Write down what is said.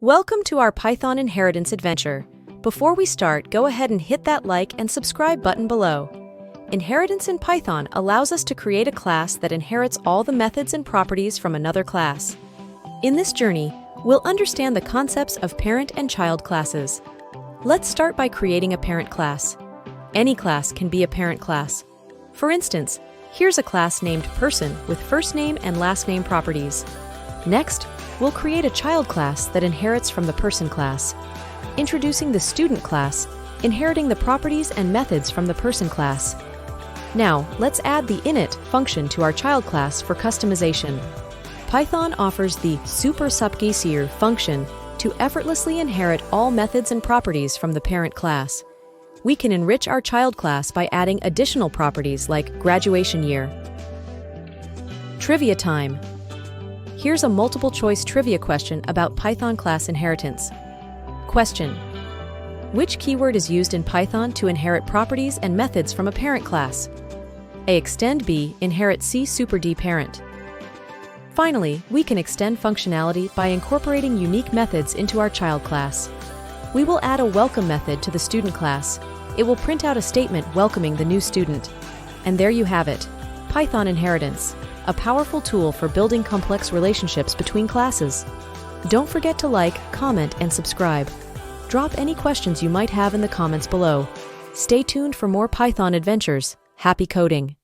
Welcome to our Python inheritance adventure. Before we start, go ahead and hit that like and subscribe button below. Inheritance in Python allows us to create a class that inherits all the methods and properties from another class. In this journey, we'll understand the concepts of parent and child classes. Let's start by creating a parent class. Any class can be a parent class. For instance, here's a class named Person with first name and last name properties. Next, we'll create a child class that inherits from the Person class. Introducing the Student class, inheriting the properties and methods from the Person class. Now, let's add the init function to our child class for customization. Python offers the supersubgeser function to effortlessly inherit all methods and properties from the parent class. We can enrich our child class by adding additional properties like graduation year. Trivia time. Here's a multiple-choice trivia question about Python class inheritance. Question: which keyword is used in Python to inherit properties and methods from a parent class? A. Extend. B. Inherit C super D parent. Finally, we can extend functionality by incorporating unique methods into our child class. We will add a welcome method to the student class. It will print out a statement welcoming the new student. And there you have it, Python inheritance, a powerful tool for building complex relationships between classes. Don't forget to like, comment, and subscribe. Drop any questions you might have in the comments below. Stay tuned for more Python adventures. Happy coding!